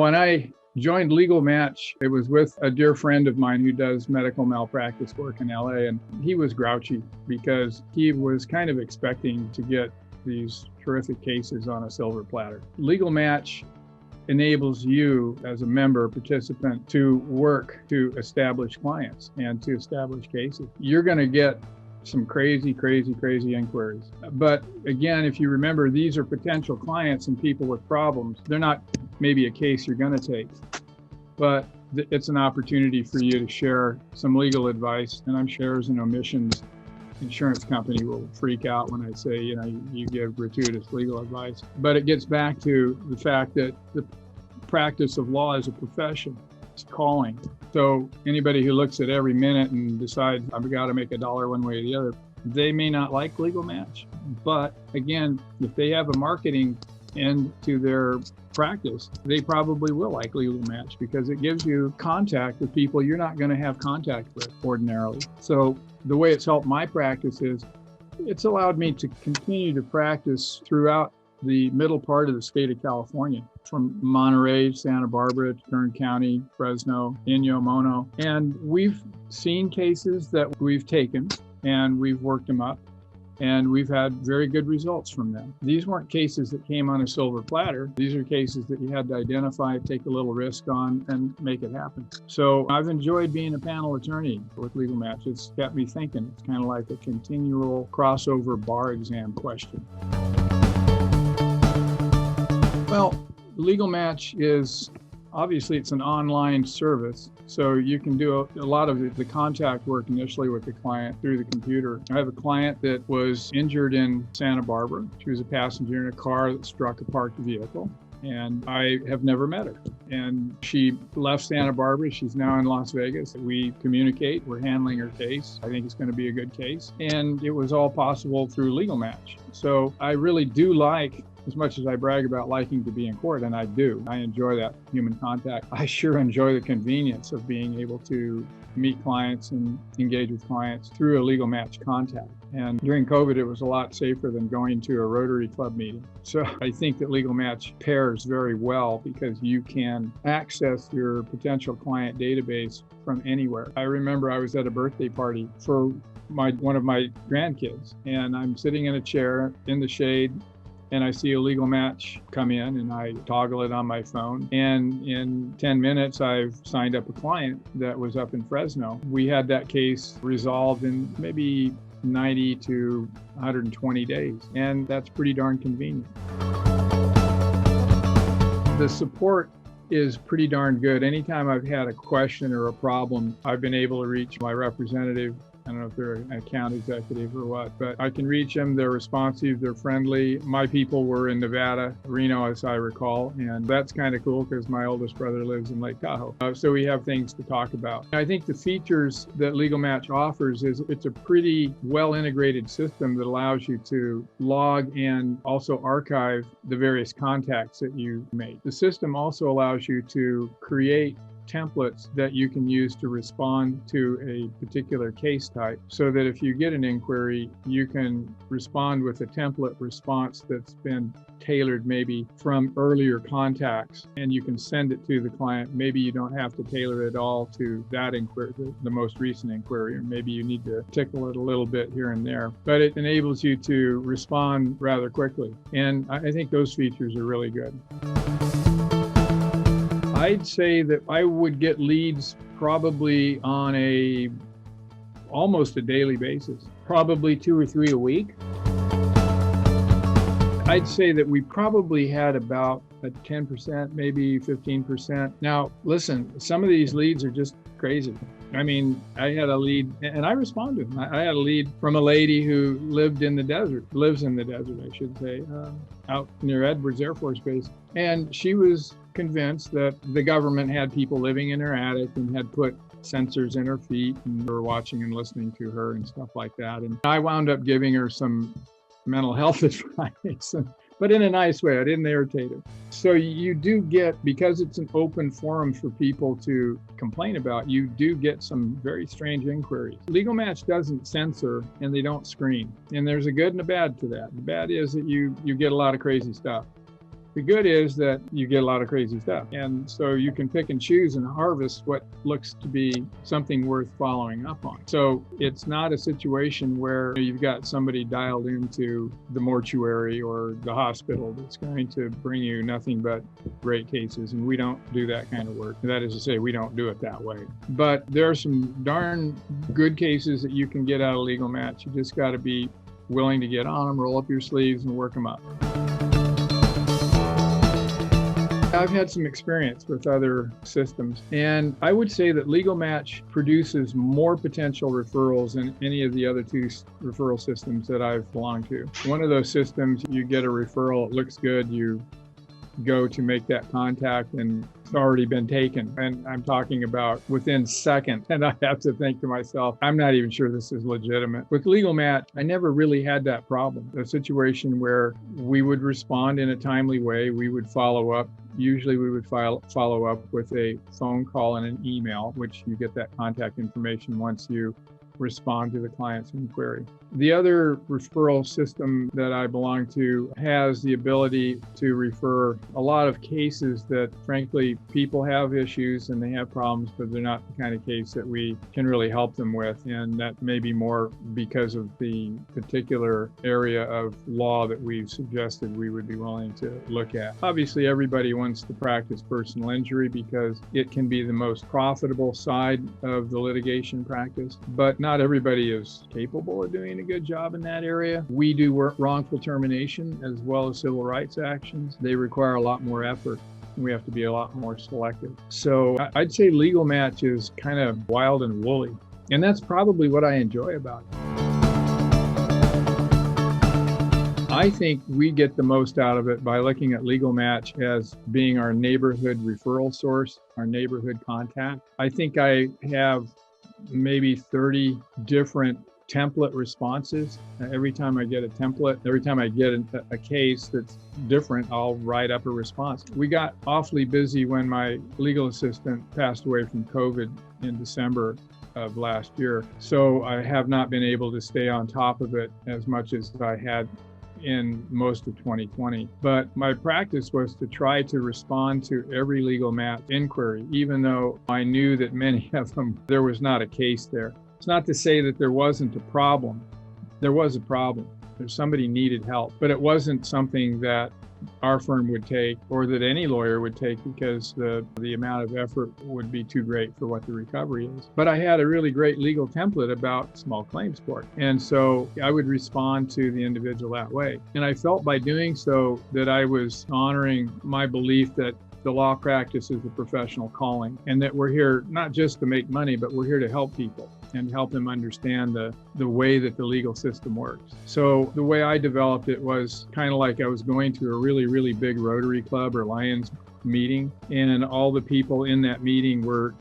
when I joined LegalMatch, it was with a dear friend of mine who does medical malpractice work in LA, and he was grouchy because he was kind of expecting to get these terrific cases on a silver platter. LegalMatch enables you as a member participant to work to establish clients and to establish cases. You're going to get some crazy inquiries. But again, if you remember, these are potential clients and people with problems. They're not maybe a case you're going to take, but it's an opportunity for you to share some legal advice. And I'm sure errors and omissions, insurance company will freak out when I say, you give gratuitous legal advice. But it gets back to the fact that the practice of law is a profession. It's calling. So anybody who looks at every minute and decides I've got to make $1 one way or the other, they may not like LegalMatch. But again, if they have a marketing end to their practice, they probably will like LegalMatch because it gives you contact with people you're not going to have contact with ordinarily. So the way it's helped my practice is it's allowed me to continue to practice throughout the middle part of the state of California, from Monterey, Santa Barbara, Kern County, Fresno, Inyo, Mono. And we've seen cases that we've taken and we've worked them up and we've had very good results from them. These weren't cases that came on a silver platter. These are cases that you had to identify, take a little risk on, and make it happen. So I've enjoyed being a panel attorney with LegalMatch. It's kept me thinking. It's kind of like a continual crossover bar exam question. Well, LegalMatch is, obviously it's an online service, so you can do a lot of the contact work initially with the client through the computer. I have a client that was injured in Santa Barbara. She was a passenger in a car that struck a parked vehicle, and I have never met her. And she left Santa Barbara. She's now in Las Vegas. We communicate. We're handling her case. I think it's going to be a good case. And it was all possible through LegalMatch. So I really do like, as much as I brag about liking to be in court, and I do, I enjoy that human contact. I sure enjoy the convenience of being able to meet clients and engage with clients through a LegalMatch contact. And during COVID, it was a lot safer than going to a Rotary Club meeting. So I think that LegalMatch pairs very well because you can access your potential client database from anywhere. I remember I was at a birthday party for one of my grandkids, and I'm sitting in a chair in the shade, and I see a LegalMatch come in and I toggle it on my phone. And in 10 minutes, I've signed up a client that was up in Fresno. We had that case resolved in maybe 90 to 120 days. And that's pretty darn convenient. The support is pretty darn good. Anytime I've had a question or a problem, I've been able to reach my representative. I don't know if they're an account executive or what, but I can reach them. They're responsive, they're friendly. My people were in Nevada, Reno, as I recall, and that's kind of cool because my oldest brother lives in Lake Tahoe. So we have things to talk about. I think the features that LegalMatch offers is it's a pretty well integrated system that allows you to log and also archive the various contacts that you make. The system also allows you to create templates that you can use to respond to a particular case type, so that if you get an inquiry, you can respond with a template response that's been tailored maybe from earlier contacts, and you can send it to the client. Maybe you don't have to tailor it all to that inquiry, the most recent inquiry, or maybe you need to tickle it a little bit here and there, but it enables you to respond rather quickly. And I think those features are really good. I'd say that I would get leads probably on almost a daily basis, probably 2 or 3 a week. I'd say that we probably had about a 10%, maybe 15%. Now, listen, some of these leads are just crazy. I mean, I had a lead, and I responded. I had a lead from a lady who lives in the desert, I should say, out near Edwards Air Force Base. And she was convinced that the government had people living in her attic and had put sensors in her feet and were watching and listening to her and stuff like that. And I wound up giving her some mental health advice, but in a nice way. I didn't irritate her. So you do get, because it's an open forum for people to complain about, you do get some very strange inquiries. LegalMatch doesn't censor and they don't screen. And there's a good and a bad to that. The bad is that you get a lot of crazy stuff. The good is that you get a lot of crazy stuff. And so you can pick and choose and harvest what looks to be something worth following up on. So it's not a situation where you've got somebody dialed into the mortuary or the hospital that's going to bring you nothing but great cases. And we don't do that kind of work. That is to say, we don't do it that way. But there are some darn good cases that you can get out of LegalMatch. You just got to be willing to get on them, roll up your sleeves, and work them up. I've had some experience with other systems, and I would say that LegalMatch produces more potential referrals than any of the other two referral systems that I've belonged to. One of those systems, you get a referral, it looks good, you go to make that contact and it's already been taken. And I'm talking about within seconds. And I have to think to myself, I'm not even sure this is legitimate. With LegalMatch, I never really had that problem. A situation where we would respond in a timely way. We would follow up. Usually we would follow up with a phone call and an email, which you get that contact information once you respond to the client's inquiry. The other referral system that I belong to has the ability to refer a lot of cases that, frankly, people have issues and they have problems, but they're not the kind of case that we can really help them with. And that may be more because of the particular area of law that we've suggested we would be willing to look at. Obviously, everybody wants to practice personal injury because it can be the most profitable side of the litigation practice, but not everybody is capable of doing a good job in that area. We do wrongful termination as well as civil rights actions. They require a lot more effort. We have to be a lot more selective. So I'd say LegalMatch is kind of wild and woolly, and that's probably what I enjoy about it. I think we get the most out of it by looking at LegalMatch as being our neighborhood referral source, our neighborhood contact. I think I have maybe 30 different template responses. Every time I get a template, every time I get a case that's different, I'll write up a response. We got awfully busy when my legal assistant passed away from COVID in December of last year. So I have not been able to stay on top of it as much as I had in most of 2020. But my practice was to try to respond to every LegalMatch inquiry, even though I knew that many of them, there was not a case there. It's not to say that there wasn't a problem. There was a problem. Somebody needed help, but it wasn't something that our firm would take or that any lawyer would take because the amount of effort would be too great for what the recovery is. But I had a really great legal template about small claims court. And so I would respond to the individual that way. And I felt by doing so that I was honoring my belief that the law practice is a professional calling and that we're here not just to make money, but we're here to help people and help them understand the way that the legal system works. So the way I developed it was kind of like I was going to a really, really big Rotary Club or Lions meeting, and all the people in that meeting were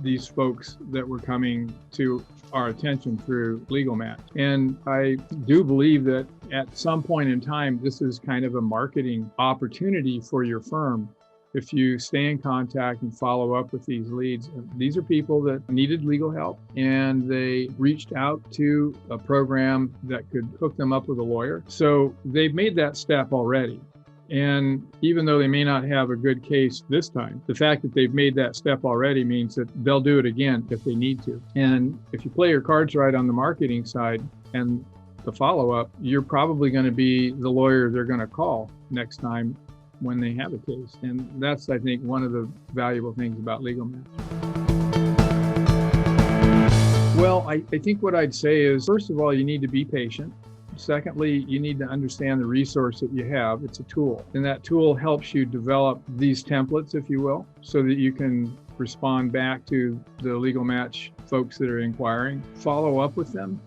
these folks that were coming to our attention through LegalMatch. And I do believe that at some point in time, this is kind of a marketing opportunity for your firm. If you stay in contact and follow up with these leads, these are people that needed legal help and they reached out to a program that could hook them up with a lawyer. So they've made that step already. And even though they may not have a good case this time, the fact that they've made that step already means that they'll do it again if they need to. And if you play your cards right on the marketing side and the follow-up, you're probably going to be the lawyer they're going to call next time when they have a case. And that's, I think, one of the valuable things about LegalMatch. Well, I think what I'd say is, first of all, you need to be patient. Secondly, you need to understand the resource that you have. It's a tool. And that tool helps you develop these templates, if you will, so that you can respond back to the LegalMatch folks that are inquiring, follow up with them.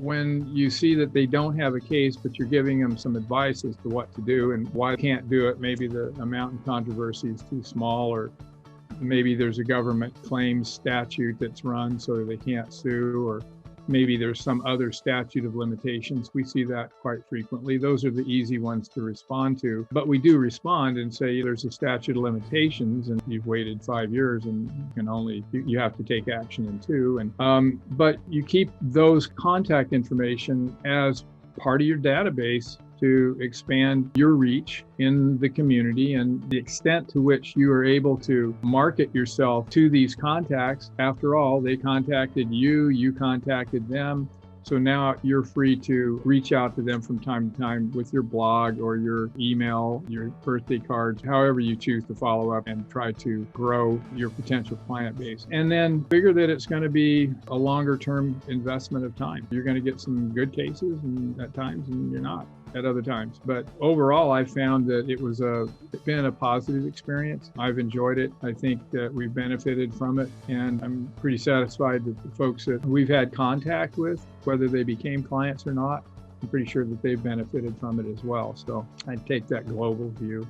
When you see that they don't have a case, but you're giving them some advice as to what to do and why they can't do it, maybe the amount in controversy is too small, or maybe there's a government claims statute that's run so they can't sue, or maybe there's some other statute of limitations. We see that quite frequently. Those are the easy ones to respond to. But we do respond and say there's a statute of limitations and you've waited 5 years and you have to take action in 2. But you keep those contact information as part of your database to expand your reach in the community and the extent to which you are able to market yourself to these contacts. After all, they contacted you, you contacted them. So now you're free to reach out to them from time to time with your blog or your email, your birthday cards, however you choose to follow up and try to grow your potential client base. And then figure that it's going to be a longer term investment of time. You're going to get some good cases and at times, and you're not at other times. But overall, I found that it's been a positive experience. I've enjoyed it. I think that we've benefited from it. And I'm pretty satisfied that the folks that we've had contact with, whether they became clients or not, I'm pretty sure that they've benefited from it as well. So I take that global view.